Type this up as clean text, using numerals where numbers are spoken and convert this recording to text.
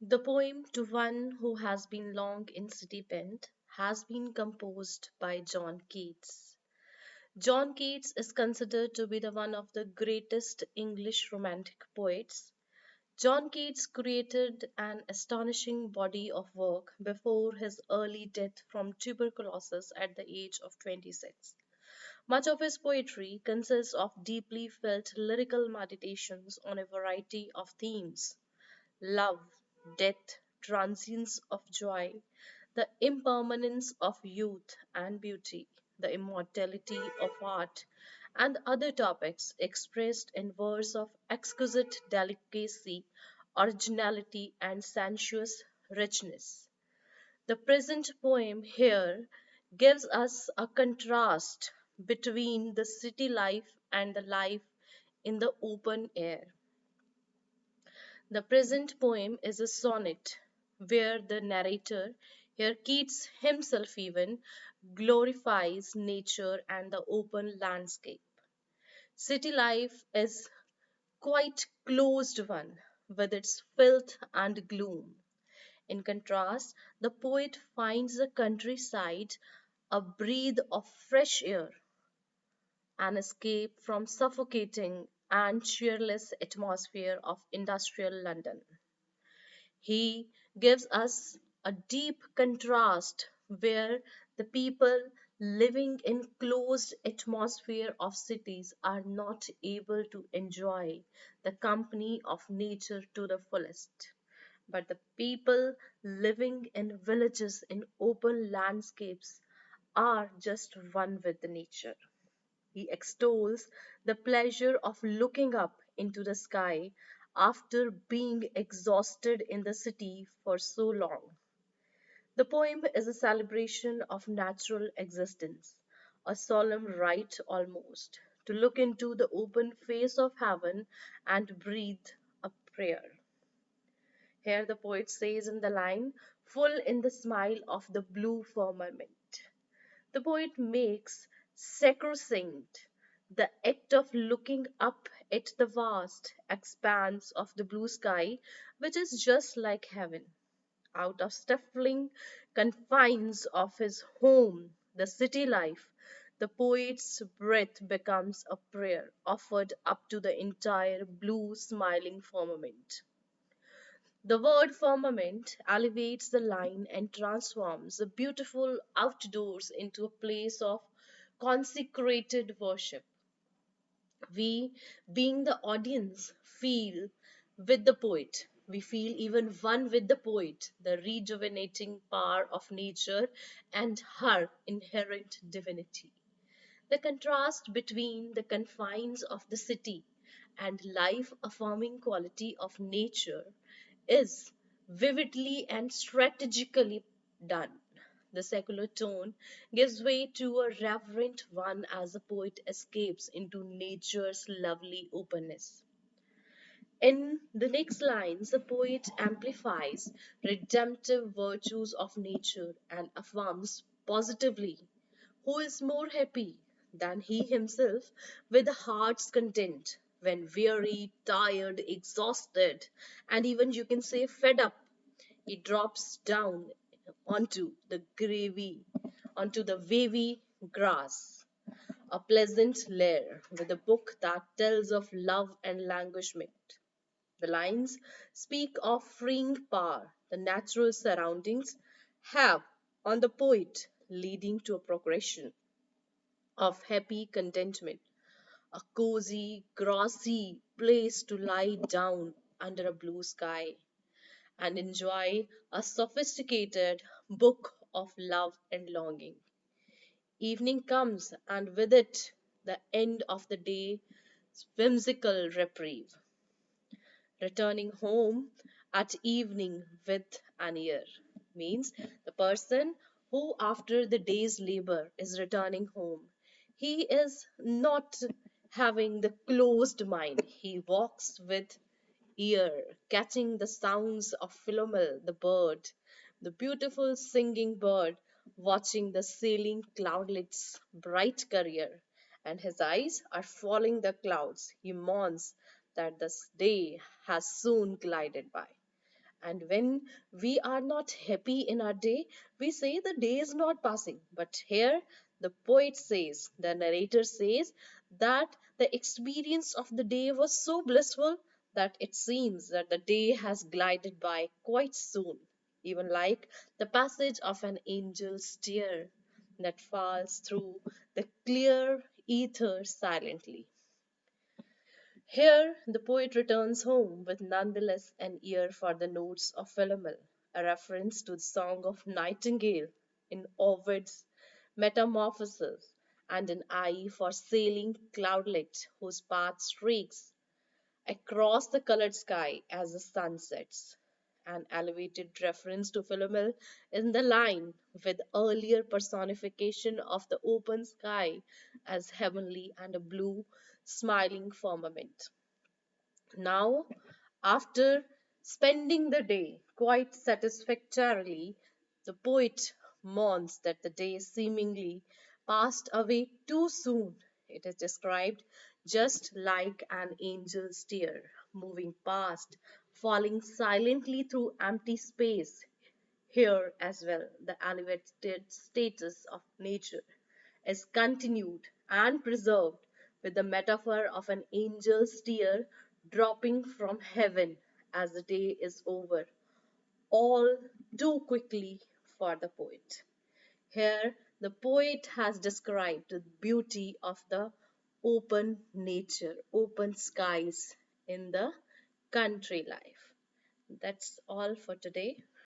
The poem To One Who Has Been Long in City Pent has been composed by John Keats. John Keats is considered to be the one of the greatest English romantic poets. John Keats created an astonishing body of work before his early death from tuberculosis at the age of 26. Much of his poetry consists of deeply felt lyrical meditations on a variety of themes: love, death, transience of joy, the impermanence of youth and beauty, the immortality of art, and other topics expressed in verse of exquisite delicacy, originality, and sensuous richness. The present poem here gives us a contrast between the city life and the life in the open air. The present poem is a sonnet where the narrator, here Keats himself even, glorifies nature and the open landscape. City life is quite closed one with its filth and gloom. In contrast, the poet finds the countryside a breath of fresh air, an escape from suffocating and cheerless atmosphere of industrial London. He gives us a deep contrast where the people living in closed atmosphere of cities are not able to enjoy the company of nature to the fullest. But the people living in villages in open landscapes are just one with the nature. He extols the pleasure of looking up into the sky after being exhausted in the city for so long. The poem is a celebration of natural existence, a solemn rite almost, to look into the open face of heaven and breathe a prayer. Here the poet says in the line, full in the smile of the blue firmament. The poet makes sacrosanct the act of looking up at the vast expanse of the blue sky, which is just like heaven. Out of stifling confines of his home, the city life, the poet's breath becomes a prayer offered up to the entire blue smiling firmament. The word firmament elevates the line and transforms the beautiful outdoors into a place of consecrated worship. We, being the audience, feel with the poet. We feel even one with the poet, the rejuvenating power of nature and her inherent divinity. The contrast between the confines of the city and life affirming quality of nature is vividly and strategically done. The secular tone gives way to a reverent one as the poet escapes into nature's lovely openness. In the next lines, the poet amplifies redemptive virtues of nature and affirms positively: who is more happy than he himself with the heart's content when weary, tired, exhausted, and even you can say fed up? He drops down onto the onto the wavy grass, a pleasant lair with a book that tells of love and languishment. The lines speak of freeing power the natural surroundings have on the poet, leading to a progression of happy contentment, a cozy, grassy place to lie down under a blue sky and enjoy a sophisticated book of love and longing. Evening comes, and with it, the end of the day's whimsical reprieve. Returning home at evening with an ear means the person who, after the day's labor, is returning home. He is not having the closed mind. He walks with ear, catching the sounds of Philomel, the bird, the beautiful singing bird, watching the sailing cloudlet's bright career, and his eyes are following the clouds. He mourns that this day has soon glided by. And when we are not happy in our day, we say the day is not passing. But here, the poet says, the narrator says, that the experience of the day was so blissful that it seems that the day has glided by quite soon, even like the passage of an angel's tear that falls through the clear ether silently. Here, the poet returns home with nonetheless an ear for the notes of Philomel, a reference to the song of Nightingale in Ovid's Metamorphoses, and an eye for sailing cloudlet whose path streaks across the colored sky as the sun sets. An elevated reference to Philomel in the line with earlier personification of the open sky as heavenly and a blue smiling firmament. Now, after spending the day quite satisfactorily, the poet mourns that the day seemingly passed away too soon. It is described just like an angel's tear, moving past, falling silently through empty space. Here as well, the elevated status of nature is continued and preserved with the metaphor of an angel's tear dropping from heaven as the day is over, all too quickly for the poet. Here, the poet has described the beauty of the open nature, open skies in the country life. That's all for today.